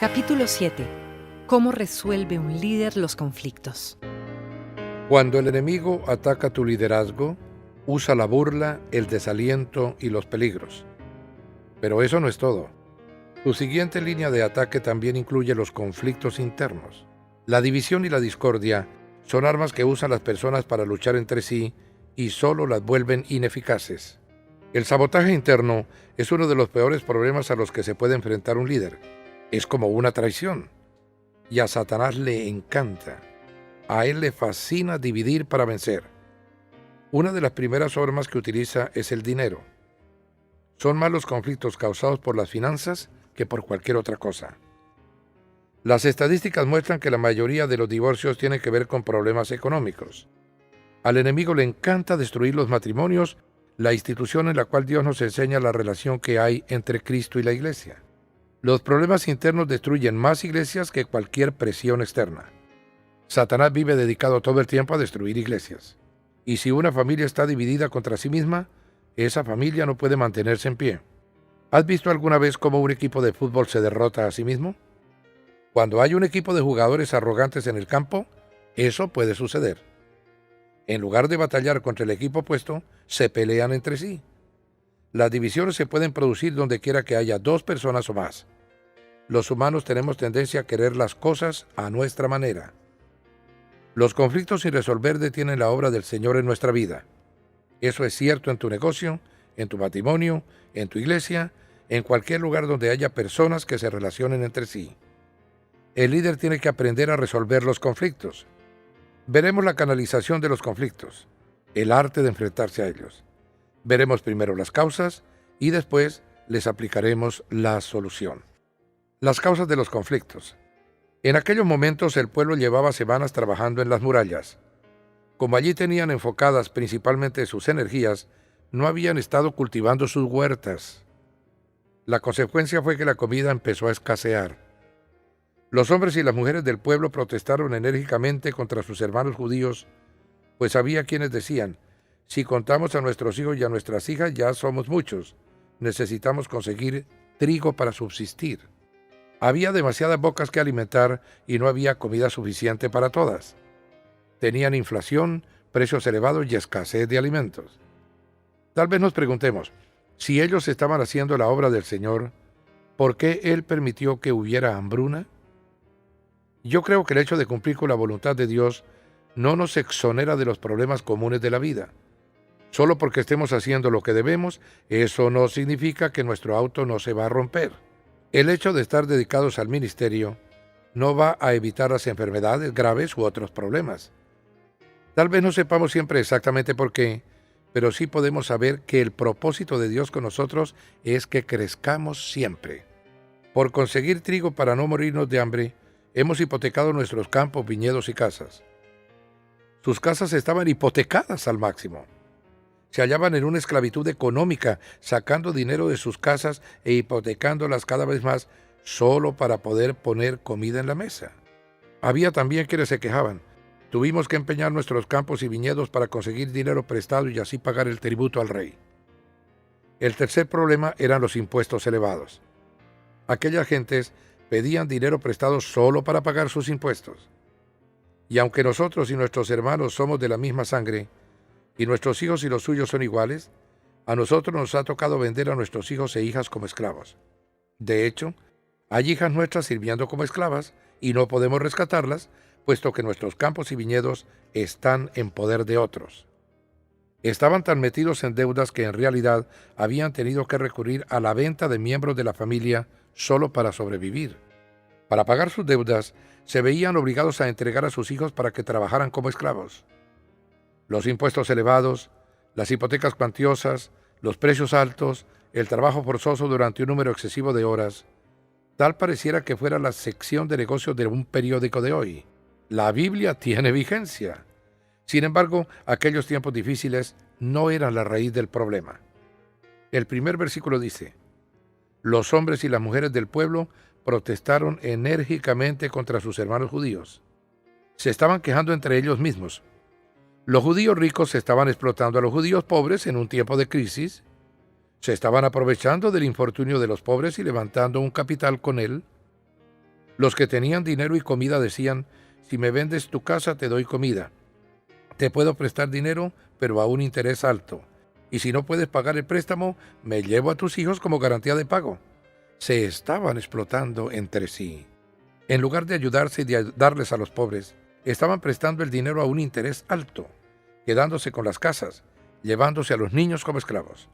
Capítulo 7. ¿Cómo resuelve un líder los conflictos? Cuando el enemigo ataca tu liderazgo, usa la burla, el desaliento y los peligros. Pero eso no es todo. Tu siguiente línea de ataque también incluye los conflictos internos. La división y la discordia son armas que usan las personas para luchar entre sí y solo las vuelven ineficaces. El sabotaje interno es uno de los peores problemas a los que se puede enfrentar un líder. Es como una traición. Y a Satanás le encanta. A él le fascina dividir para vencer. Una de las primeras armas que utiliza es el dinero. Son más los conflictos causados por las finanzas que por cualquier otra cosa. Las estadísticas muestran que la mayoría de los divorcios tienen que ver con problemas económicos. Al enemigo le encanta destruir los matrimonios, la institución en la cual Dios nos enseña la relación que hay entre Cristo y la iglesia. Los problemas internos destruyen más iglesias que cualquier presión externa. Satanás vive dedicado todo el tiempo a destruir iglesias. Y si una familia está dividida contra sí misma, esa familia no puede mantenerse en pie. ¿Has visto alguna vez cómo un equipo de fútbol se derrota a sí mismo? Cuando hay un equipo de jugadores arrogantes en el campo, eso puede suceder. En lugar de batallar contra el equipo opuesto, se pelean entre sí. Las divisiones se pueden producir donde quiera que haya dos personas o más. Los humanos tenemos tendencia a querer las cosas a nuestra manera. Los conflictos sin resolver detienen la obra del Señor en nuestra vida. Eso es cierto en tu negocio, en tu matrimonio, en tu iglesia, en cualquier lugar donde haya personas que se relacionen entre sí. El líder tiene que aprender a resolver los conflictos. Veremos la canalización de los conflictos, el arte de enfrentarse a ellos. Veremos primero las causas y después les aplicaremos la solución. Las causas de los conflictos. En aquellos momentos el pueblo llevaba semanas trabajando en las murallas. Como allí tenían enfocadas principalmente sus energías, no habían estado cultivando sus huertas. La consecuencia fue que la comida empezó a escasear. Los hombres y las mujeres del pueblo protestaron enérgicamente contra sus hermanos judíos, pues había quienes decían: si contamos a nuestros hijos y a nuestras hijas, ya somos muchos. Necesitamos conseguir trigo para subsistir. Había demasiadas bocas que alimentar y no había comida suficiente para todas. Tenían inflación, precios elevados y escasez de alimentos. Tal vez nos preguntemos, si ellos estaban haciendo la obra del Señor, ¿por qué Él permitió que hubiera hambruna? Yo creo que el hecho de cumplir con la voluntad de Dios no nos exonera de los problemas comunes de la vida. Solo porque estemos haciendo lo que debemos, eso no significa que nuestro auto no se va a romper. El hecho de estar dedicados al ministerio no va a evitar las enfermedades graves u otros problemas. Tal vez no sepamos siempre exactamente por qué, pero sí podemos saber que el propósito de Dios con nosotros es que crezcamos siempre. Por conseguir trigo para no morirnos de hambre, hemos hipotecado nuestros campos, viñedos y casas. Sus casas estaban hipotecadas al máximo. Se hallaban en una esclavitud económica, sacando dinero de sus casas e hipotecándolas cada vez más solo para poder poner comida en la mesa. Había también quienes se quejaban: tuvimos que empeñar nuestros campos y viñedos para conseguir dinero prestado y así pagar el tributo al rey. El tercer problema eran los impuestos elevados. Aquellas gentes pedían dinero prestado solo para pagar sus impuestos. Y aunque nosotros y nuestros hermanos somos de la misma sangre, y nuestros hijos y los suyos son iguales, a nosotros nos ha tocado vender a nuestros hijos e hijas como esclavos. De hecho, hay hijas nuestras sirviendo como esclavas y no podemos rescatarlas, puesto que nuestros campos y viñedos están en poder de otros. Estaban tan metidos en deudas que en realidad habían tenido que recurrir a la venta de miembros de la familia solo para sobrevivir. Para pagar sus deudas, se veían obligados a entregar a sus hijos para que trabajaran como esclavos. Los impuestos elevados, las hipotecas cuantiosas, los precios altos, el trabajo forzoso durante un número excesivo de horas, tal pareciera que fuera la sección de negocios de un periódico de hoy. La Biblia tiene vigencia. Sin embargo, aquellos tiempos difíciles no eran la raíz del problema. El primer versículo dice: los hombres y las mujeres del pueblo protestaron enérgicamente contra sus hermanos judíos. Se estaban quejando entre ellos mismos. Los judíos ricos estaban explotando a los judíos pobres en un tiempo de crisis. Se estaban aprovechando del infortunio de los pobres y levantando un capital con él. Los que tenían dinero y comida decían: si me vendes tu casa te doy comida. Te puedo prestar dinero, pero a un interés alto. Y si no puedes pagar el préstamo, me llevo a tus hijos como garantía de pago. Se estaban explotando entre sí. En lugar de ayudarse y de darles a los pobres, estaban prestando el dinero a un interés alto, quedándose con las casas, llevándose a los niños como esclavos.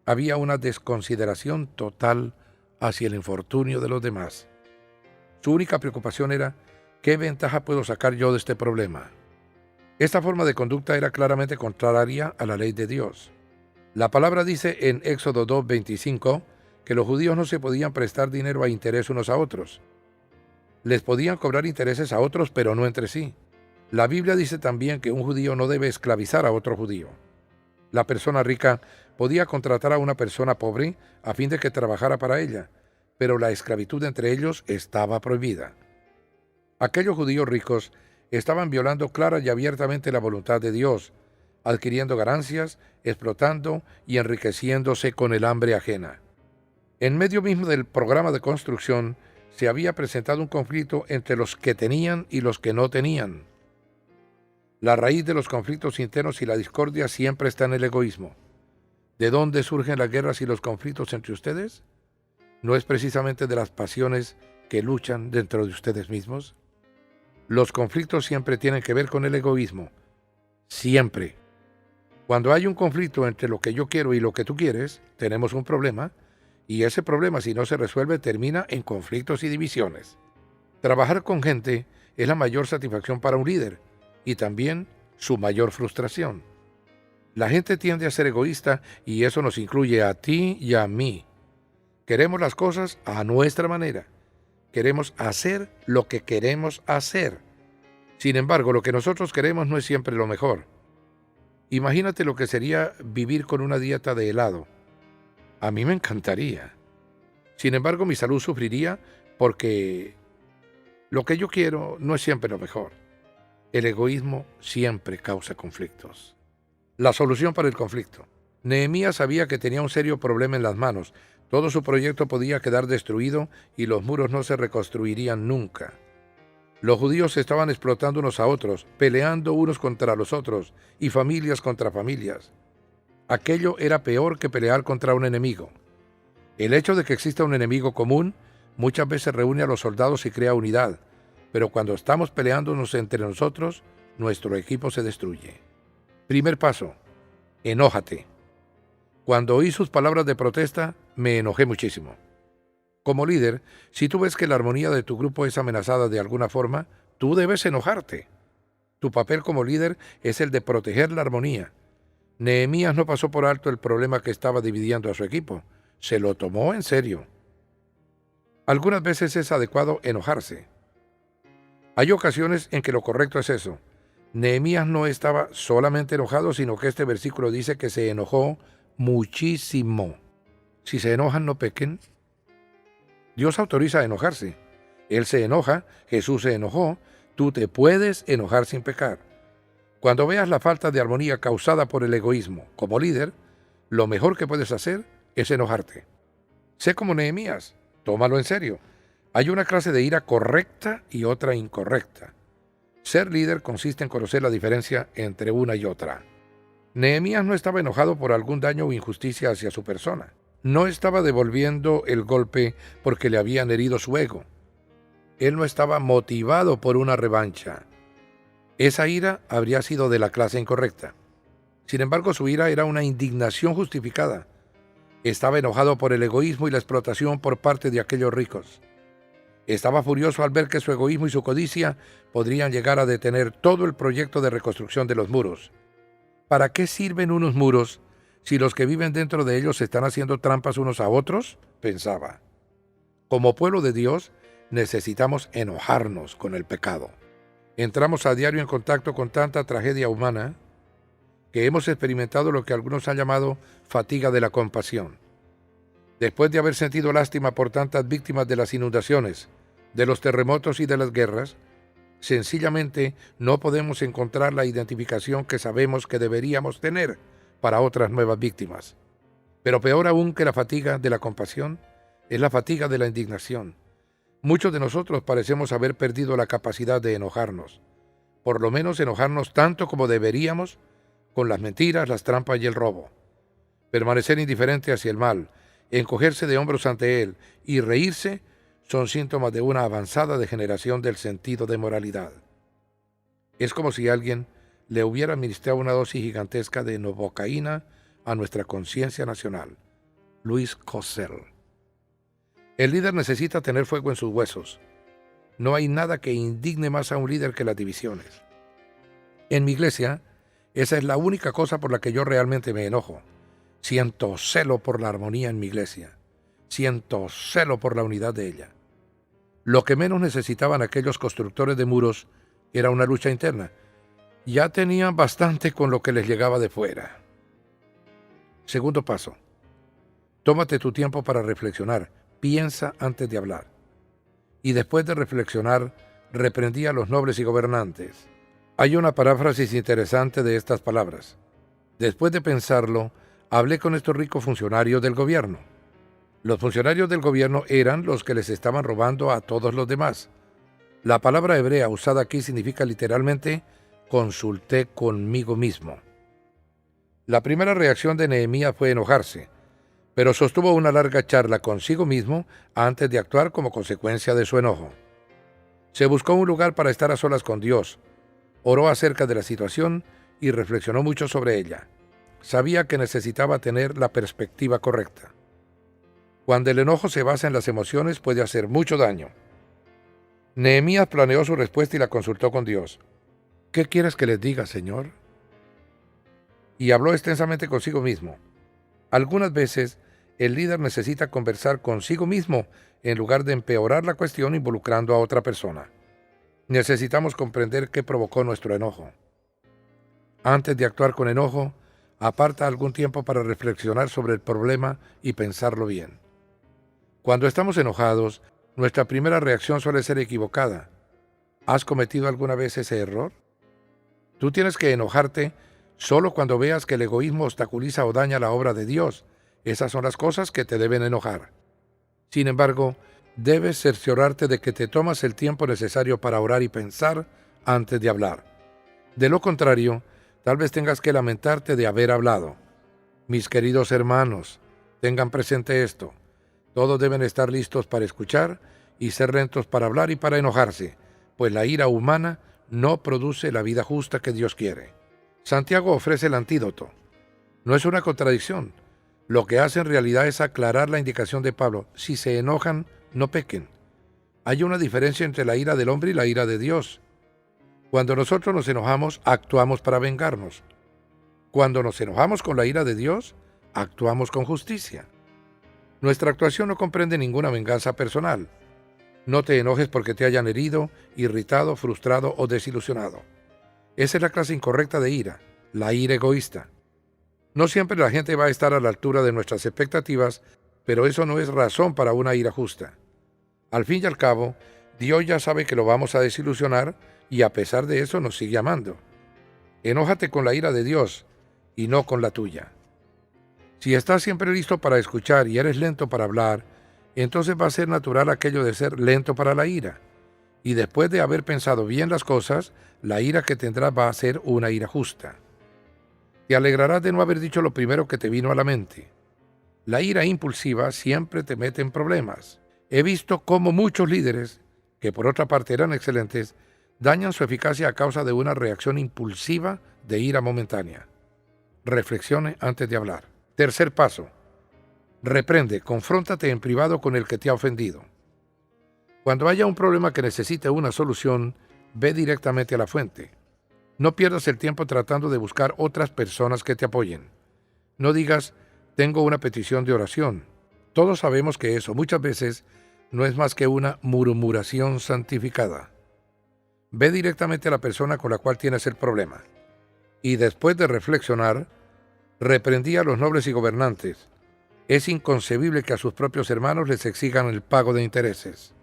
Había una desconsideración total hacia el infortunio de los demás. Su única preocupación era: ¿qué ventaja puedo sacar yo de este problema? Esta forma de conducta era claramente contraria a la ley de Dios. La palabra dice en Éxodo 2:25 que los judíos no se podían prestar dinero a interés unos a otros. Les podían cobrar intereses a otros, pero no entre sí. La Biblia dice también que un judío no debe esclavizar a otro judío. La persona rica podía contratar a una persona pobre a fin de que trabajara para ella, pero la esclavitud entre ellos estaba prohibida. Aquellos judíos ricos estaban violando clara y abiertamente la voluntad de Dios, adquiriendo ganancias, explotando y enriqueciéndose con el hambre ajena. En medio mismo del programa de construcción se había presentado un conflicto entre los que tenían y los que no tenían. La raíz de los conflictos internos y la discordia siempre está en el egoísmo. ¿De dónde surgen las guerras y los conflictos entre ustedes? ¿No es precisamente de las pasiones que luchan dentro de ustedes mismos? Los conflictos siempre tienen que ver con el egoísmo. Siempre. Cuando hay un conflicto entre lo que yo quiero y lo que tú quieres, tenemos un problema, y ese problema, si no se resuelve, termina en conflictos y divisiones. Trabajar con gente es la mayor satisfacción para un líder, y también su mayor frustración. La gente tiende a ser egoísta, y eso nos incluye a ti y a mí. Queremos las cosas a nuestra manera. Queremos hacer lo que queremos hacer. Sin embargo, lo que nosotros queremos no es siempre lo mejor. Imagínate lo que sería vivir con una dieta de helado. A mí me encantaría. Sin embargo, mi salud sufriría porque lo que yo quiero no es siempre lo mejor. El egoísmo siempre causa conflictos. La solución para el conflicto. Nehemías sabía que tenía un serio problema en las manos. Todo su proyecto podía quedar destruido y los muros no se reconstruirían nunca. Los judíos se estaban explotando unos a otros, peleando unos contra los otros y familias contra familias. Aquello era peor que pelear contra un enemigo. El hecho de que exista un enemigo común muchas veces reúne a los soldados y crea unidad, pero cuando estamos peleándonos entre nosotros, nuestro equipo se destruye. Primer paso: enójate. Cuando oí sus palabras de protesta, me enojé muchísimo. Como líder, si tú ves que la armonía de tu grupo es amenazada de alguna forma, tú debes enojarte. Tu papel como líder es el de proteger la armonía. Nehemías no pasó por alto el problema que estaba dividiendo a su equipo. Se lo tomó en serio. Algunas veces es adecuado enojarse. Hay ocasiones en que lo correcto es eso. Nehemías no estaba solamente enojado, sino que este versículo dice que se enojó muchísimo. Si se enojan, no pequen. Dios autoriza a enojarse. Él se enoja, Jesús se enojó, tú te puedes enojar sin pecar. Cuando veas la falta de armonía causada por el egoísmo, como líder, lo mejor que puedes hacer es enojarte. Sé como Nehemías, tómalo en serio. Hay una clase de ira correcta y otra incorrecta. Ser líder consiste en conocer la diferencia entre una y otra. Nehemías no estaba enojado por algún daño o injusticia hacia su persona. No estaba devolviendo el golpe porque le habían herido su ego. Él no estaba motivado por una revancha. Esa ira habría sido de la clase incorrecta. Sin embargo, su ira era una indignación justificada. Estaba enojado por el egoísmo y la explotación por parte de aquellos ricos. Estaba furioso al ver que su egoísmo y su codicia podrían llegar a detener todo el proyecto de reconstrucción de los muros. ¿Para qué sirven unos muros si los que viven dentro de ellos están haciendo trampas unos a otros?, pensaba. Como pueblo de Dios, necesitamos enojarnos con el pecado. Entramos a diario en contacto con tanta tragedia humana que hemos experimentado lo que algunos han llamado fatiga de la compasión. Después de haber sentido lástima por tantas víctimas de las inundaciones, de los terremotos y de las guerras, sencillamente no podemos encontrar la identificación que sabemos que deberíamos tener para otras nuevas víctimas. Pero peor aún que la fatiga de la compasión es la fatiga de la indignación. Muchos de nosotros parecemos haber perdido la capacidad de enojarnos, por lo menos enojarnos tanto como deberíamos con las mentiras, las trampas y el robo. Permanecer indiferente hacia el mal, encogerse de hombros ante él y reírse son síntomas de una avanzada degeneración del sentido de moralidad. Es como si alguien le hubiera administrado una dosis gigantesca de novocaína a nuestra conciencia nacional. Luis Cossell. El líder necesita tener fuego en sus huesos. No hay nada que indigne más a un líder que las divisiones. En mi iglesia, esa es la única cosa por la que yo realmente me enojo. Siento celo por la armonía en mi iglesia. Siento celo por la unidad de ella. Lo que menos necesitaban aquellos constructores de muros era una lucha interna. Ya tenían bastante con lo que les llegaba de fuera. Segundo paso. Tómate tu tiempo para reflexionar. Piensa antes de hablar. Y después de reflexionar, reprendí a los nobles y gobernantes. Hay una paráfrasis interesante de estas palabras. Después de pensarlo, hablé con estos ricos funcionarios del gobierno. Los funcionarios del gobierno eran los que les estaban robando a todos los demás. La palabra hebrea usada aquí significa literalmente consulté conmigo mismo. La primera reacción de Nehemías fue enojarse, pero sostuvo una larga charla consigo mismo antes de actuar como consecuencia de su enojo. Se buscó un lugar para estar a solas con Dios, oró acerca de la situación y reflexionó mucho sobre ella. Sabía que necesitaba tener la perspectiva correcta. Cuando el enojo se basa en las emociones puede hacer mucho daño. Nehemías planeó su respuesta y la consultó con Dios. ¿Qué quieres que les diga, Señor? Y habló extensamente consigo mismo. Algunas veces el líder necesita conversar consigo mismo en lugar de empeorar la cuestión involucrando a otra persona. Necesitamos comprender qué provocó nuestro enojo. Antes de actuar con enojo, aparta algún tiempo para reflexionar sobre el problema y pensarlo bien. Cuando estamos enojados, nuestra primera reacción suele ser equivocada. ¿Has cometido alguna vez ese error? Tú tienes que enojarte solo cuando veas que el egoísmo obstaculiza o daña la obra de Dios. Esas son las cosas que te deben enojar. Sin embargo, debes cerciorarte de que te tomas el tiempo necesario para orar y pensar antes de hablar. De lo contrario, tal vez tengas que lamentarte de haber hablado. Mis queridos hermanos, tengan presente esto. Todos deben estar listos para escuchar y ser lentos para hablar y para enojarse, pues la ira humana no produce la vida justa que Dios quiere. Santiago ofrece el antídoto. No es una contradicción. Lo que hace en realidad es aclarar la indicación de Pablo. Si se enojan, no pequen. Hay una diferencia entre la ira del hombre y la ira de Dios. Cuando nosotros nos enojamos, actuamos para vengarnos. Cuando nos enojamos con la ira de Dios, actuamos con justicia. Nuestra actuación no comprende ninguna venganza personal. No te enojes porque te hayan herido, irritado, frustrado o desilusionado. Esa es la clase incorrecta de ira, la ira egoísta. No siempre la gente va a estar a la altura de nuestras expectativas, pero eso no es razón para una ira justa. Al fin y al cabo, Dios ya sabe que lo vamos a desilusionar y a pesar de eso nos sigue amando. Enójate con la ira de Dios y no con la tuya. Si estás siempre listo para escuchar y eres lento para hablar, entonces va a ser natural aquello de ser lento para la ira. Y después de haber pensado bien las cosas, la ira que tendrás va a ser una ira justa. Te alegrarás de no haber dicho lo primero que te vino a la mente. La ira impulsiva siempre te mete en problemas. He visto cómo muchos líderes, que por otra parte eran excelentes, dañan su eficacia a causa de una reacción impulsiva de ira momentánea. Reflexione antes de hablar. Tercer paso. Reprende, confróntate en privado con el que te ha ofendido. Cuando haya un problema que necesite una solución, ve directamente a la fuente. No pierdas el tiempo tratando de buscar otras personas que te apoyen. No digas, tengo una petición de oración. Todos sabemos que eso muchas veces no es más que una murmuración santificada. Ve directamente a la persona con la cual tienes el problema. Y después de reflexionar, reprendí a los nobles y gobernantes. Es inconcebible que a sus propios hermanos les exijan el pago de intereses.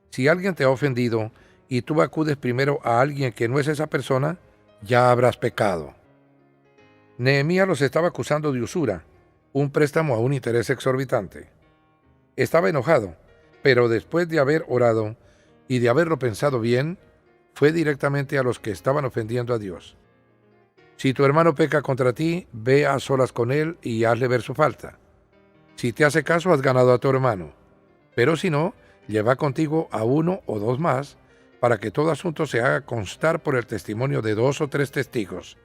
Si alguien te ha ofendido y tú acudes primero a alguien que no es esa persona, ya habrás pecado. Nehemías los estaba acusando de usura, un préstamo a un interés exorbitante. Estaba enojado pero después de haber orado y de haberlo pensado bien, fue directamente a los que estaban ofendiendo a Dios. Si tu hermano peca contra ti, ve a solas con él y hazle ver su falta. Si te hace caso, has ganado a tu hermano. Pero si no, lleva contigo a 1 o 2 más, para que todo asunto se haga constar por el testimonio de 2 o 3 testigos.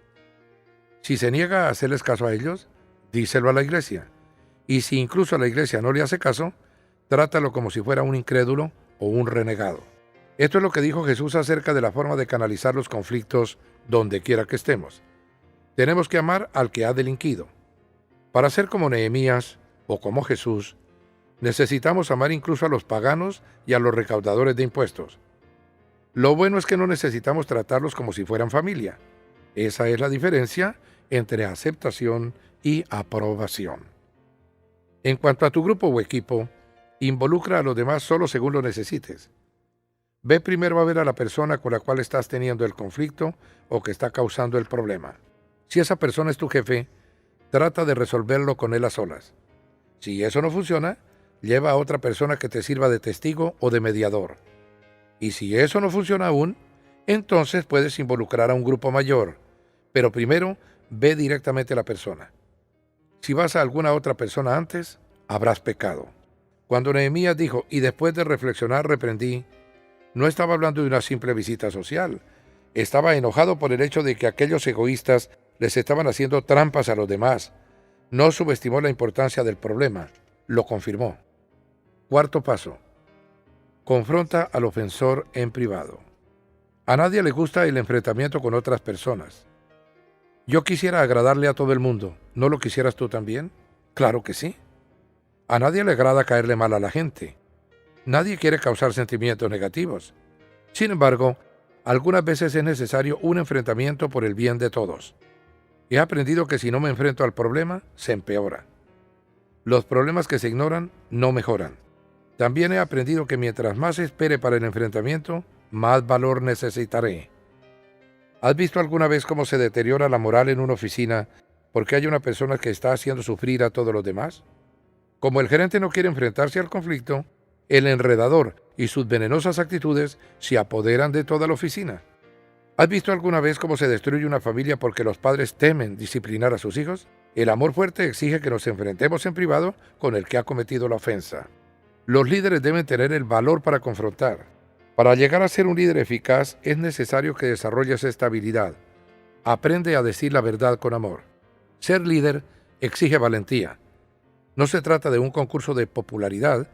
Si se niega a hacerles caso a ellos, díselo a la iglesia. Y si incluso a la iglesia no le hace caso, trátalo como si fuera un incrédulo o un renegado. Esto es lo que dijo Jesús acerca de la forma de canalizar los conflictos donde quiera que estemos. Tenemos que amar al que ha delinquido. Para ser como Nehemías o como Jesús, necesitamos amar incluso a los paganos y a los recaudadores de impuestos. Lo bueno es que no necesitamos tratarlos como si fueran familia. Esa es la diferencia entre aceptación y aprobación. En cuanto a tu grupo o equipo, involucra a los demás solo según lo necesites. Ve primero a ver a la persona con la cual estás teniendo el conflicto o que está causando el problema. Si esa persona es tu jefe, trata de resolverlo con él a solas. Si eso no funciona, lleva a otra persona que te sirva de testigo o de mediador. Y si eso no funciona aún, entonces puedes involucrar a un grupo mayor, pero primero ve directamente a la persona. Si vas a alguna otra persona antes, habrás pecado. Cuando Nehemías dijo, y después de reflexionar reprendí, no estaba hablando de una simple visita social. Estaba enojado por el hecho de que aquellos egoístas les estaban haciendo trampas a los demás. No subestimó la importancia del problema, lo confirmó. Cuarto paso. Confronta al ofensor en privado. A nadie le gusta el enfrentamiento con otras personas. Yo quisiera agradarle a todo el mundo. ¿No lo quisieras tú también? Claro que sí. A nadie le agrada caerle mal a la gente. Nadie quiere causar sentimientos negativos. Sin embargo, algunas veces es necesario un enfrentamiento por el bien de todos. He aprendido que si no me enfrento al problema, se empeora. Los problemas que se ignoran no mejoran. También he aprendido que mientras más espere para el enfrentamiento, más valor necesitaré. ¿Has visto alguna vez cómo se deteriora la moral en una oficina porque hay una persona que está haciendo sufrir a todos los demás? Como el gerente no quiere enfrentarse al conflicto, el enredador y sus venenosas actitudes se apoderan de toda la oficina. ¿Has visto alguna vez cómo se destruye una familia porque los padres temen disciplinar a sus hijos? El amor fuerte exige que nos enfrentemos en privado con el que ha cometido la ofensa. Los líderes deben tener el valor para confrontar. Para llegar a ser un líder eficaz es necesario que desarrolles esta habilidad. Aprende a decir la verdad con amor. Ser líder exige valentía. No se trata de un concurso de popularidad,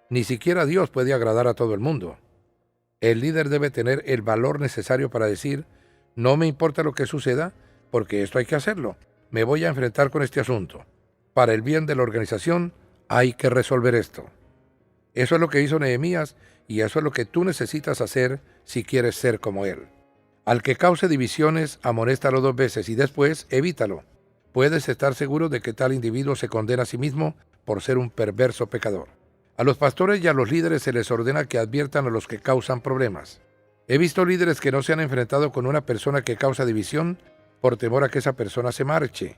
ni siquiera Dios puede agradar a todo el mundo. El líder debe tener el valor necesario para decir, no me importa lo que suceda, porque esto hay que hacerlo. Me voy a enfrentar con este asunto. Para el bien de la organización, hay que resolver esto. Eso es lo que hizo Nehemías y eso es lo que tú necesitas hacer si quieres ser como él. Al que cause divisiones, amonéstalo 2 veces y después evítalo. Puedes estar seguro de que tal individuo se condena a sí mismo por ser un perverso pecador. A los pastores y a los líderes se les ordena que adviertan a los que causan problemas. He visto líderes que no se han enfrentado con una persona que causa división por temor a que esa persona se marche.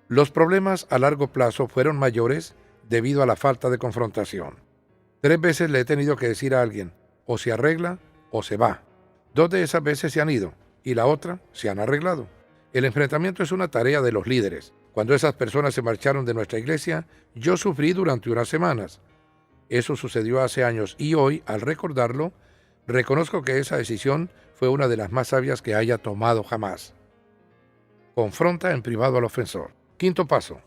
Los problemas a largo plazo fueron mayores debido a la falta de confrontación. 3 veces le he tenido que decir a alguien, o se arregla o se va. 2 de esas veces se han ido y la otra se han arreglado. El enfrentamiento es una tarea de los líderes. Cuando esas personas se marcharon de nuestra iglesia, yo sufrí durante unas semanas. Eso sucedió hace años y hoy, al recordarlo, reconozco que esa decisión fue una de las más sabias que haya tomado jamás. Confronta en privado al ofensor. Quinto paso.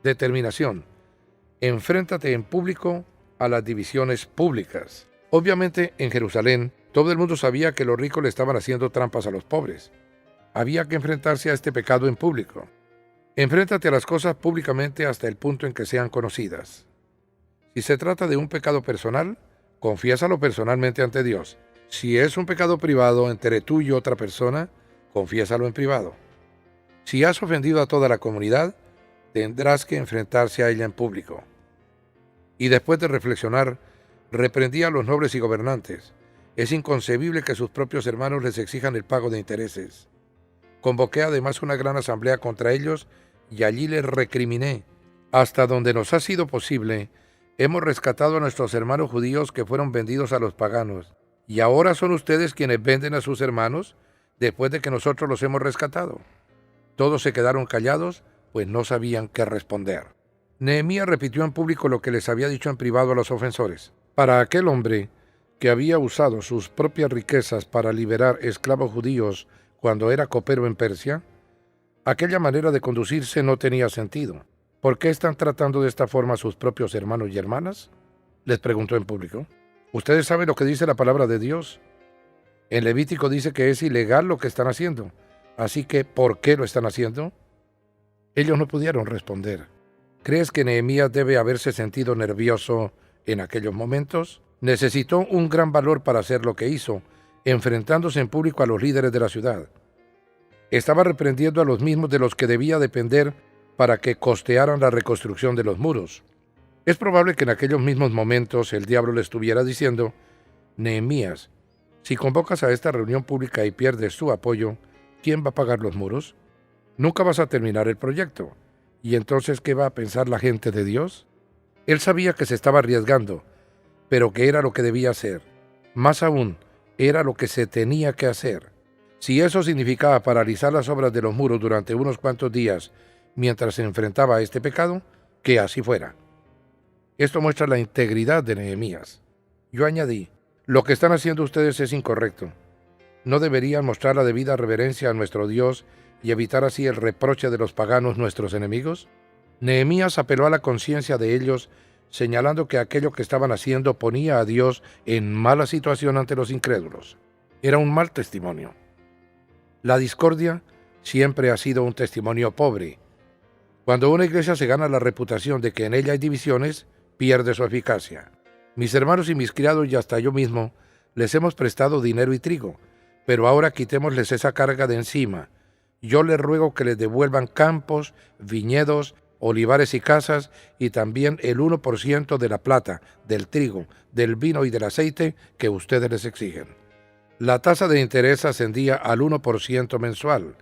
Determinación. Enfréntate en público a las divisiones públicas. Obviamente, en Jerusalén, todo el mundo sabía que los ricos le estaban haciendo trampas a los pobres. Había que enfrentarse a este pecado en público. Enfréntate a las cosas públicamente hasta el punto en que sean conocidas. Si se trata de un pecado personal, confiésalo personalmente ante Dios. Si es un pecado privado entre tú y otra persona, confiésalo en privado. Si has ofendido a toda la comunidad, tendrás que enfrentarse a ella en público. Y después de reflexionar, reprendí a los nobles y gobernantes. Es inconcebible que sus propios hermanos les exijan el pago de intereses. Convoqué además una gran asamblea contra ellos y allí les recriminé, hasta donde nos ha sido posible, Hemos rescatado a nuestros hermanos judíos que fueron vendidos a los paganos. ¿Y ahora son ustedes quienes venden a sus hermanos después de que nosotros los hemos rescatado? Todos se quedaron callados, pues no sabían qué responder. Nehemías repitió en público lo que les había dicho en privado a los ofensores. Para aquel hombre que había usado sus propias riquezas para liberar esclavos judíos cuando era copero en Persia, aquella manera de conducirse no tenía sentido. ¿Por qué están tratando de esta forma a sus propios hermanos y hermanas?, les preguntó en público. Ustedes saben lo que dice la palabra de Dios. En Levítico dice que es ilegal lo que están haciendo. Así que, ¿por qué lo están haciendo? Ellos no pudieron responder. ¿Crees que Nehemías debe haberse sentido nervioso en aquellos momentos? Necesitó un gran valor para hacer lo que hizo, enfrentándose en público a los líderes de la ciudad. Estaba reprendiendo a los mismos de los que debía depender para que costearan la reconstrucción de los muros. Es probable que en aquellos mismos momentos el diablo le estuviera diciendo: Nehemías, si convocas a esta reunión pública y pierdes su apoyo, ¿quién va a pagar los muros? Nunca vas a terminar el proyecto. ¿Y entonces qué va a pensar la gente de Dios? Él sabía que se estaba arriesgando, pero que era lo que debía hacer. Más aún, era lo que se tenía que hacer. Si eso significaba paralizar las obras de los muros durante unos cuantos días mientras se enfrentaba a este pecado, que así fuera. Esto muestra la integridad de Nehemías. Yo añadí: lo que están haciendo ustedes es incorrecto. ¿No deberían mostrar la debida reverencia a nuestro Dios y evitar así el reproche de los paganos, nuestros enemigos? Nehemías apeló a la conciencia de ellos, señalando que aquello que estaban haciendo ponía a Dios en mala situación ante los incrédulos. Era un mal testimonio. La discordia siempre ha sido un testimonio pobre. Cuando una iglesia se gana la reputación de que en ella hay divisiones, pierde su eficacia. Mis hermanos y mis criados y hasta yo mismo les hemos prestado dinero y trigo, pero ahora quitémosles esa carga de encima. Yo les ruego que les devuelvan campos, viñedos, olivares y casas, y también el 1% de la plata, del trigo, del vino y del aceite que ustedes les exigen. La tasa de interés ascendía al 1% mensual.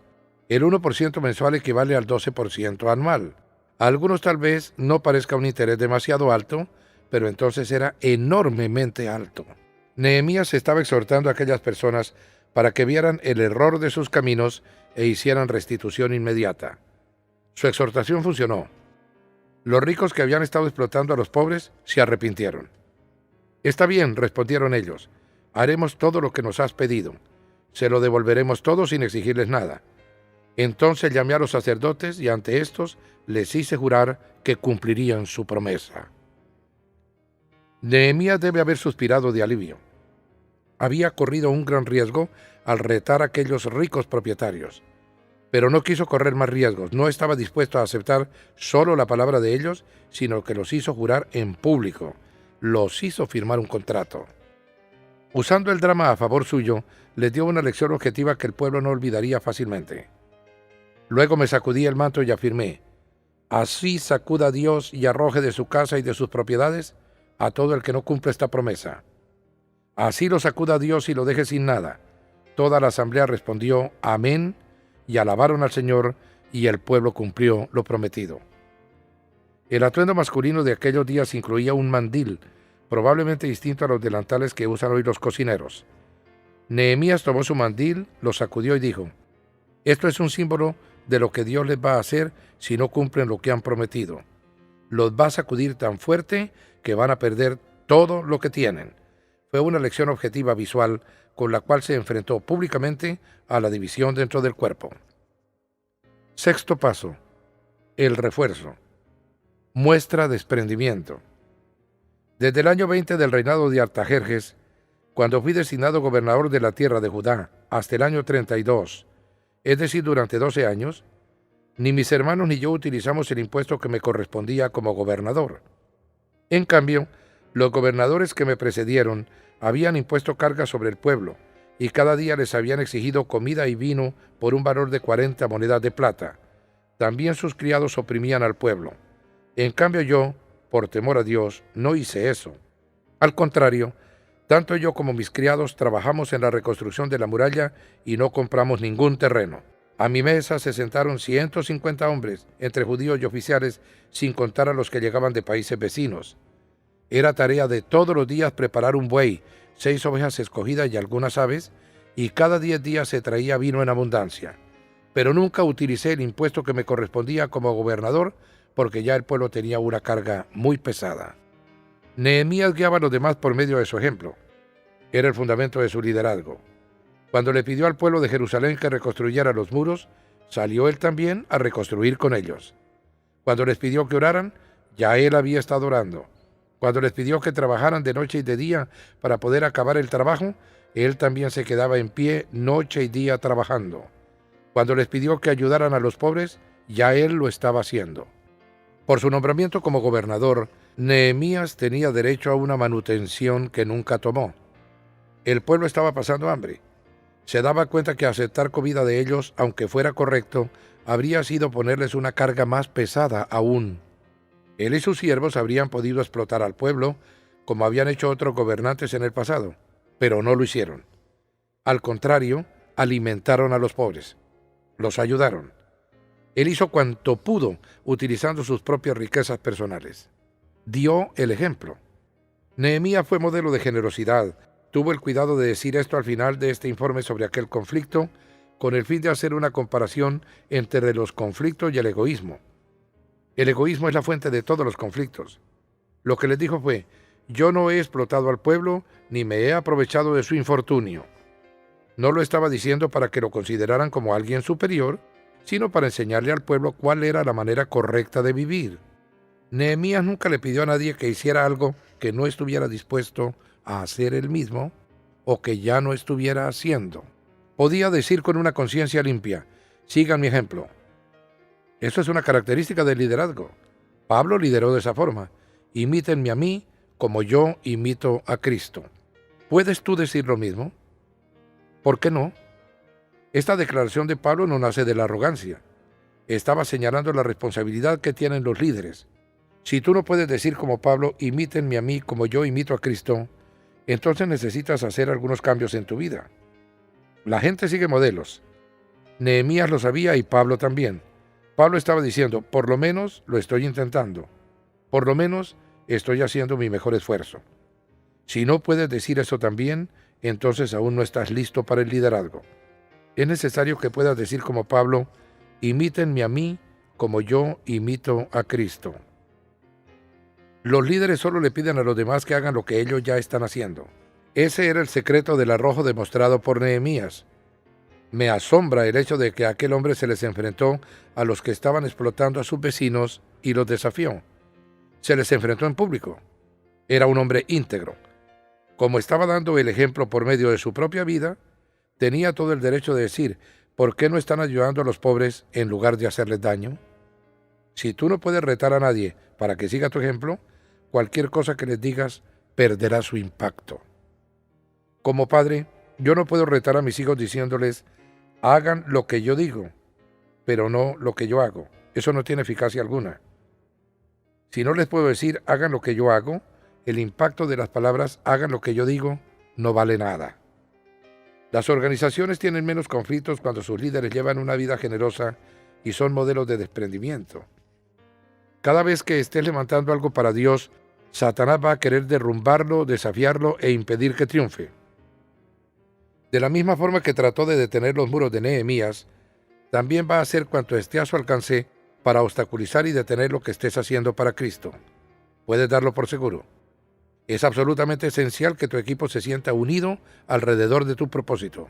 El 1% mensual equivale al 12% anual. A algunos tal vez no parezca un interés demasiado alto, pero entonces era enormemente alto. Nehemías estaba exhortando a aquellas personas para que vieran el error de sus caminos e hicieran restitución inmediata. Su exhortación funcionó. Los ricos que habían estado explotando a los pobres se arrepintieron. Está bien, respondieron ellos, haremos todo lo que nos has pedido. Se lo devolveremos todo sin exigirles nada. Entonces llamé a los sacerdotes y ante estos les hice jurar que cumplirían su promesa. Nehemías debe haber suspirado de alivio. Había corrido un gran riesgo al retar a aquellos ricos propietarios, pero no quiso correr más riesgos. No estaba dispuesto a aceptar solo la palabra de ellos, sino que los hizo jurar en público. Los hizo firmar un contrato. Usando el drama a favor suyo, les dio una lección objetiva que el pueblo no olvidaría fácilmente. Luego me sacudí el manto y afirmé: así sacuda Dios y arroje de su casa y de sus propiedades a todo el que no cumple esta promesa. Así lo sacuda Dios y lo deje sin nada. Toda la asamblea respondió amén y alabaron al Señor, y el pueblo cumplió lo prometido. El atuendo masculino de aquellos días incluía un mandil, probablemente distinto a los delantales que usan hoy los cocineros. Nehemías tomó su mandil, lo sacudió y dijo: esto es un símbolo de lo que Dios les va a hacer si no cumplen lo que han prometido. Los va a sacudir tan fuerte que van a perder todo lo que tienen. Fue una lección objetiva visual con la cual se enfrentó públicamente a la división dentro del cuerpo. Sexto paso: el refuerzo. Muestra desprendimiento. Desde el año 20 del reinado de Artajerjes, cuando fui designado gobernador de la tierra de Judá, hasta el año 32, es decir, durante 12 años, ni mis hermanos ni yo utilizamos el impuesto que me correspondía como gobernador. En cambio, los gobernadores que me precedieron habían impuesto cargas sobre el pueblo, y cada día les habían exigido comida y vino por un valor de 40 monedas de plata. También sus criados oprimían al pueblo. En cambio yo, por temor a Dios, no hice eso. Al contrario, tanto yo como mis criados trabajamos en la reconstrucción de la muralla y no compramos ningún terreno. A mi mesa se sentaron 150 hombres, entre judíos y oficiales, sin contar a los que llegaban de países vecinos. Era tarea de todos los días preparar un buey, 6 ovejas escogidas y algunas aves, y cada 10 días se traía vino en abundancia. Pero nunca utilicé el impuesto que me correspondía como gobernador, porque ya el pueblo tenía una carga muy pesada. Nehemías guiaba a los demás por medio de su ejemplo. Era el fundamento de su liderazgo. Cuando le pidió al pueblo de Jerusalén que reconstruyera los muros, salió él también a reconstruir con ellos. Cuando les pidió que oraran, ya él había estado orando. Cuando les pidió que trabajaran de noche y de día para poder acabar el trabajo, él también se quedaba en pie noche y día trabajando. Cuando les pidió que ayudaran a los pobres, ya él lo estaba haciendo. Por su nombramiento como gobernador, Nehemías tenía derecho a una manutención que nunca tomó. El pueblo estaba pasando hambre. Se daba cuenta que aceptar comida de ellos, aunque fuera correcto, habría sido ponerles una carga más pesada aún. Él y sus siervos habrían podido explotar al pueblo, como habían hecho otros gobernantes en el pasado, pero no lo hicieron. Al contrario, alimentaron a los pobres. Los ayudaron. Él hizo cuanto pudo utilizando sus propias riquezas personales. Dio el ejemplo. Nehemías fue modelo de generosidad. Tuvo el cuidado de decir esto al final de este informe sobre aquel conflicto, con el fin de hacer una comparación entre los conflictos y el egoísmo. El egoísmo es la fuente de todos los conflictos. Lo que les dijo fue: yo no he explotado al pueblo, ni me he aprovechado de su infortunio. No lo estaba diciendo para que lo consideraran como alguien superior, sino para enseñarle al pueblo cuál era la manera correcta de vivir. Nehemías nunca le pidió a nadie que hiciera algo que no estuviera dispuesto a hacer él mismo o que ya no estuviera haciendo. Podía decir con una conciencia limpia: sigan mi ejemplo. Eso es una característica del liderazgo. Pablo lideró de esa forma: imítenme a mí como yo imito a Cristo. ¿Puedes tú decir lo mismo? ¿Por qué no? Esta declaración de Pablo no nace de la arrogancia. Estaba señalando la responsabilidad que tienen los líderes. Si tú no puedes decir como Pablo: imítenme a mí como yo imito a Cristo, entonces necesitas hacer algunos cambios en tu vida. La gente sigue modelos. Nehemías lo sabía y Pablo también. Pablo estaba diciendo: por lo menos lo estoy intentando. Por lo menos estoy haciendo mi mejor esfuerzo. Si no puedes decir eso también, entonces aún no estás listo para el liderazgo. Es necesario que puedas decir como Pablo: imítenme a mí como yo imito a Cristo. Los líderes solo le piden a los demás que hagan lo que ellos ya están haciendo. Ese era el secreto del arrojo demostrado por Nehemías. Me asombra el hecho de que aquel hombre se les enfrentó a los que estaban explotando a sus vecinos y los desafió. Se les enfrentó en público. Era un hombre íntegro. Como estaba dando el ejemplo por medio de su propia vida, tenía todo el derecho de decir: ¿por qué no están ayudando a los pobres en lugar de hacerles daño? Si tú no puedes retar a nadie para que siga tu ejemplo, cualquier cosa que les digas perderá su impacto. Como padre, yo no puedo retar a mis hijos diciéndoles: hagan lo que yo digo, pero no lo que yo hago. Eso no tiene eficacia alguna. Si no les puedo decir: hagan lo que yo hago, el impacto de las palabras hagan lo que yo digo no vale nada. Las organizaciones tienen menos conflictos cuando sus líderes llevan una vida generosa y son modelos de desprendimiento. Cada vez que estés levantando algo para Dios, Satanás va a querer derrumbarlo, desafiarlo e impedir que triunfe. De la misma forma que trató de detener los muros de Nehemías, también va a hacer cuanto esté a su alcance para obstaculizar y detener lo que estés haciendo para Cristo. Puedes darlo por seguro. Es absolutamente esencial que tu equipo se sienta unido alrededor de tu propósito.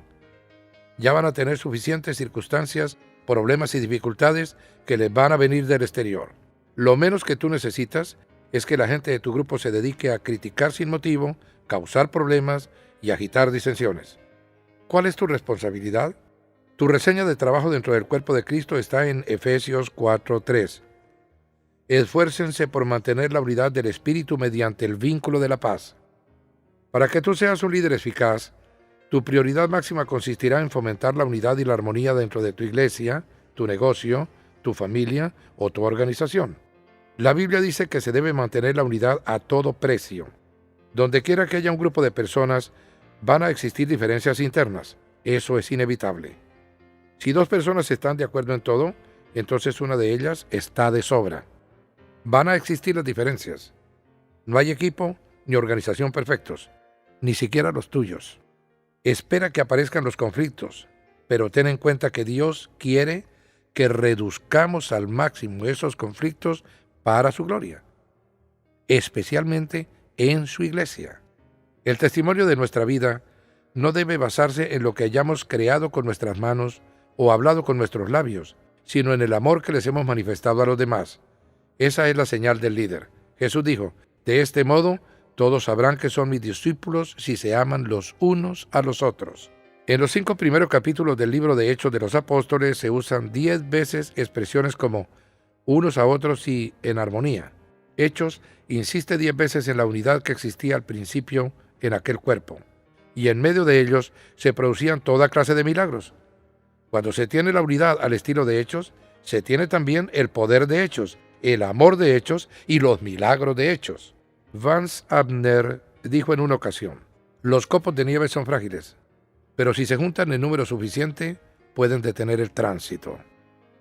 Ya van a tener suficientes circunstancias, problemas y dificultades que les van a venir del exterior. Lo menos que tú necesitas es que la gente de tu grupo se dedique a criticar sin motivo, causar problemas y agitar disensiones. ¿Cuál es tu responsabilidad? Tu reseña de trabajo dentro del cuerpo de Cristo está en Efesios 4:3. Esfuércense por mantener la unidad del Espíritu mediante el vínculo de la paz. Para que tú seas un líder eficaz, tu prioridad máxima consistirá en fomentar la unidad y la armonía dentro de tu iglesia, tu negocio, tu familia o tu organización. La Biblia dice que se debe mantener la unidad a todo precio. Donde quiera que haya un grupo de personas, van a existir diferencias internas. Eso es inevitable. Si 2 personas están de acuerdo en todo, entonces una de ellas está de sobra. Van a existir las diferencias. No hay equipo ni organización perfectos, ni siquiera los tuyos. Espera que aparezcan los conflictos, pero ten en cuenta que Dios quiere que reduzcamos al máximo esos conflictos para su gloria, especialmente en su iglesia. El testimonio de nuestra vida no debe basarse en lo que hayamos creado con nuestras manos o hablado con nuestros labios, sino en el amor que les hemos manifestado a los demás. Esa es la señal del líder. Jesús dijo, de este modo todos sabrán que son mis discípulos si se aman los unos a los otros. En los 5 primeros capítulos del libro de Hechos de los Apóstoles se usan 10 veces expresiones como unos a otros y en armonía. Hechos insiste 10 veces en la unidad que existía al principio en aquel cuerpo, y en medio de ellos se producían toda clase de milagros. Cuando se tiene la unidad al estilo de Hechos, se tiene también el poder de Hechos, el amor de Hechos y los milagros de Hechos. Vance Abner dijo en una ocasión, los copos de nieve son frágiles, pero si se juntan en número suficiente, pueden detener el tránsito.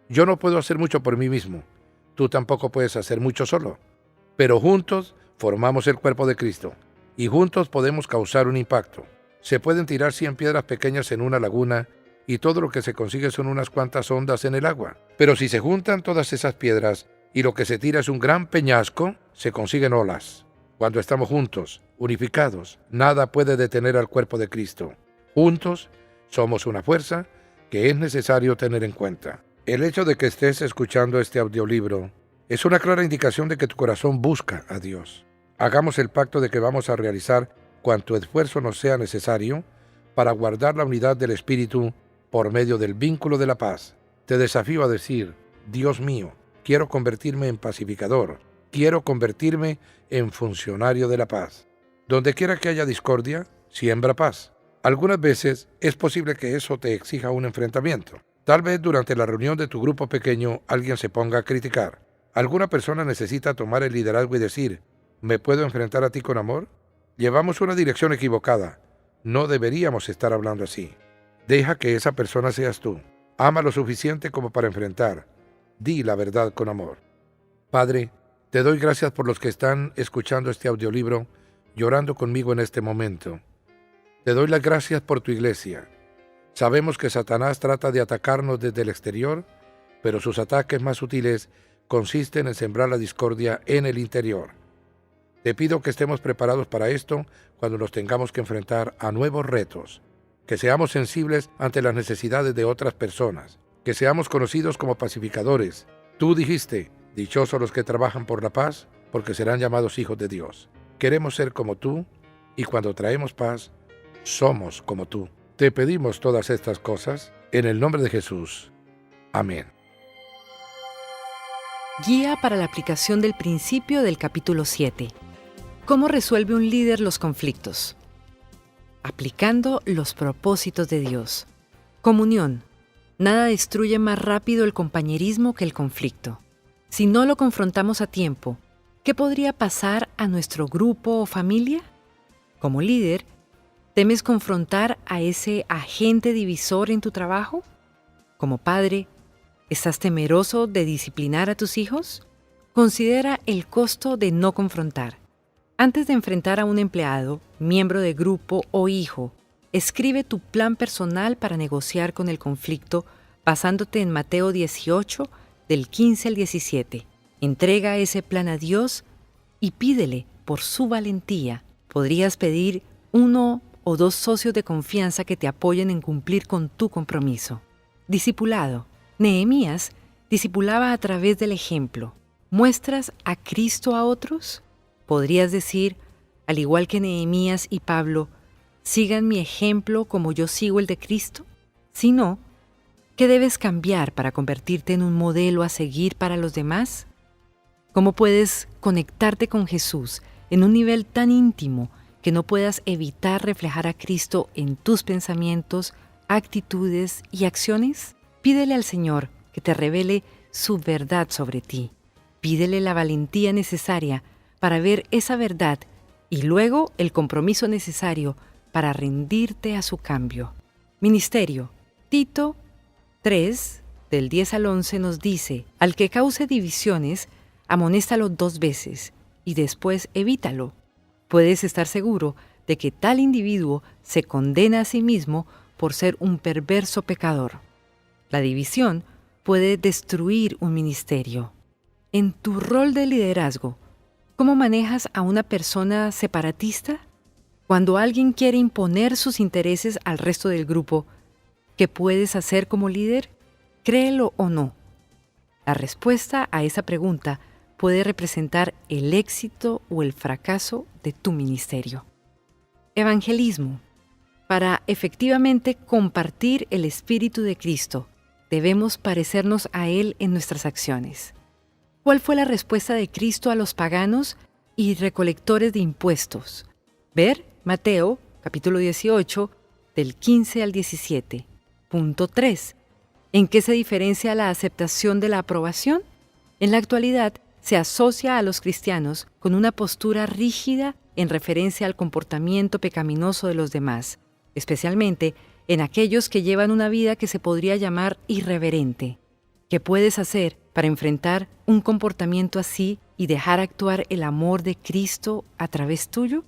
Yo no puedo hacer mucho por mí mismo, tú tampoco puedes hacer mucho solo, pero juntos formamos el cuerpo de Cristo, y juntos podemos causar un impacto. Se pueden tirar 100 piedras pequeñas en una laguna, y todo lo que se consigue son unas cuantas ondas en el agua. Pero si se juntan todas esas piedras, y lo que se tira es un gran peñasco, se consiguen olas. Cuando estamos juntos, unificados, nada puede detener al cuerpo de Cristo. Juntos, somos una fuerza que es necesario tener en cuenta. El hecho de que estés escuchando este audiolibro es una clara indicación de que tu corazón busca a Dios. Hagamos el pacto de que vamos a realizar cuanto esfuerzo nos sea necesario para guardar la unidad del Espíritu por medio del vínculo de la paz. Te desafío a decir, Dios mío, quiero convertirme en pacificador, quiero convertirme en funcionario de la paz. Donde quiera que haya discordia, siembra paz. Algunas veces es posible que eso te exija un enfrentamiento. Tal vez durante la reunión de tu grupo pequeño alguien se ponga a criticar. Alguna persona necesita tomar el liderazgo y decir, ¿me puedo enfrentar a ti con amor? Llevamos una dirección equivocada. No deberíamos estar hablando así. Deja que esa persona seas tú. Ama lo suficiente como para enfrentar. Di la verdad con amor. Padre, te doy gracias por los que están escuchando este audiolibro, llorando conmigo en este momento. Te doy las gracias por tu iglesia. Sabemos que Satanás trata de atacarnos desde el exterior, pero sus ataques más sutiles consisten en sembrar la discordia en el interior. Te pido que estemos preparados para esto cuando nos tengamos que enfrentar a nuevos retos, que seamos sensibles ante las necesidades de otras personas, que seamos conocidos como pacificadores. Tú dijiste, dichosos los que trabajan por la paz, porque serán llamados hijos de Dios. Queremos ser como tú, y cuando traemos paz, somos como tú. Te pedimos todas estas cosas en el nombre de Jesús. Amén. Guía para la aplicación del principio del capítulo 7. ¿Cómo resuelve un líder los conflictos? Aplicando los propósitos de Dios. Comunión. Nada destruye más rápido el compañerismo que el conflicto. Si no lo confrontamos a tiempo, ¿qué podría pasar a nuestro grupo o familia? Como líder, ¿temes confrontar a ese agente divisor en tu trabajo? Como padre, ¿estás temeroso de disciplinar a tus hijos? Considera el costo de no confrontar. Antes de enfrentar a un empleado, miembro de grupo o hijo, escribe tu plan personal para negociar con el conflicto basándote en Mateo 18, del 15 al 17. Entrega ese plan a Dios y pídele por su valentía. Podrías pedir 1 o 2 socios de confianza que te apoyen en cumplir con tu compromiso. Discipulado. Nehemías discipulaba a través del ejemplo. ¿Muestras a Cristo a otros? Podrías decir, al igual que Nehemías y Pablo, sigan mi ejemplo como yo sigo el de Cristo. Si no, ¿qué debes cambiar para convertirte en un modelo a seguir para los demás? ¿Cómo puedes conectarte con Jesús en un nivel tan íntimo que no puedas evitar reflejar a Cristo en tus pensamientos, actitudes y acciones? Pídele al Señor que te revele su verdad sobre ti. Pídele la valentía necesaria para ver esa verdad y luego el compromiso necesario para rendirte a su cambio. Ministerio. Tito 3, del 10 al 11 nos dice, al que cause divisiones, amonéstalo 2 veces, y después evítalo. Puedes estar seguro de que tal individuo se condena a sí mismo por ser un perverso pecador. La división puede destruir un ministerio. En tu rol de liderazgo, ¿cómo manejas a una persona separatista? Cuando alguien quiere imponer sus intereses al resto del grupo, ¿qué puedes hacer como líder? Créelo o no. La respuesta a esa pregunta puede representar el éxito o el fracaso de tu ministerio. Evangelismo. Para efectivamente compartir el Espíritu de Cristo, debemos parecernos a Él en nuestras acciones. ¿Cuál fue la respuesta de Cristo a los paganos y recolectores de impuestos? Ver Mateo, capítulo 18, del 15 al 17. Punto 3. ¿En qué se diferencia la aceptación de la aprobación? En la actualidad, se asocia a los cristianos con una postura rígida en referencia al comportamiento pecaminoso de los demás, especialmente en aquellos que llevan una vida que se podría llamar irreverente. ¿Qué puedes hacer para enfrentar un comportamiento así y dejar actuar el amor de Cristo a través tuyo?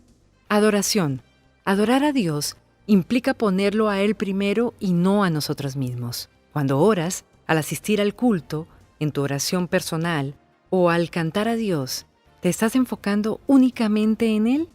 Adoración. Adorar a Dios implica ponerlo a Él primero y no a nosotros mismos. Cuando oras, al asistir al culto, en tu oración personal o al cantar a Dios, ¿te estás enfocando únicamente en Él?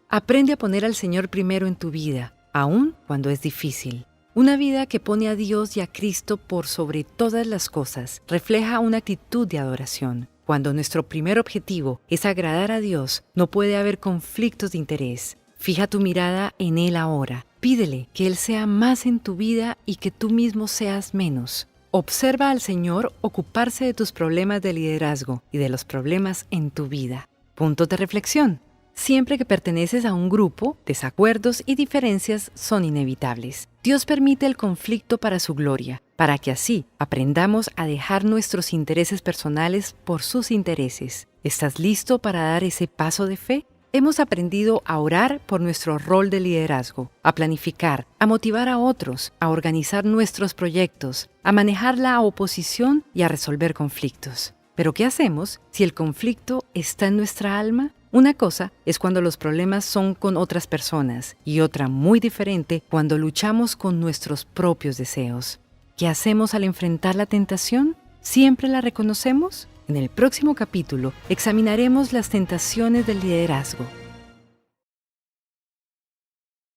Aprende a poner al Señor primero en tu vida, aun cuando es difícil. Una vida que pone a Dios y a Cristo por sobre todas las cosas refleja una actitud de adoración. Cuando nuestro primer objetivo es agradar a Dios, no puede haber conflictos de interés. Fija tu mirada en Él ahora. Pídele que Él sea más en tu vida y que tú mismo seas menos. Observa al Señor ocuparse de tus problemas de liderazgo y de los problemas en tu vida. Puntos de reflexión. Siempre que perteneces a un grupo, desacuerdos y diferencias son inevitables. Dios permite el conflicto para su gloria, para que así aprendamos a dejar nuestros intereses personales por sus intereses. ¿Estás listo para dar ese paso de fe? Hemos aprendido a orar por nuestro rol de liderazgo, a planificar, a motivar a otros, a organizar nuestros proyectos, a manejar la oposición y a resolver conflictos. ¿Pero qué hacemos si el conflicto está en nuestra alma? Una cosa es cuando los problemas son con otras personas y otra muy diferente cuando luchamos con nuestros propios deseos. ¿Qué hacemos al enfrentar la tentación? ¿Siempre la reconocemos? En el próximo capítulo examinaremos las tentaciones del liderazgo.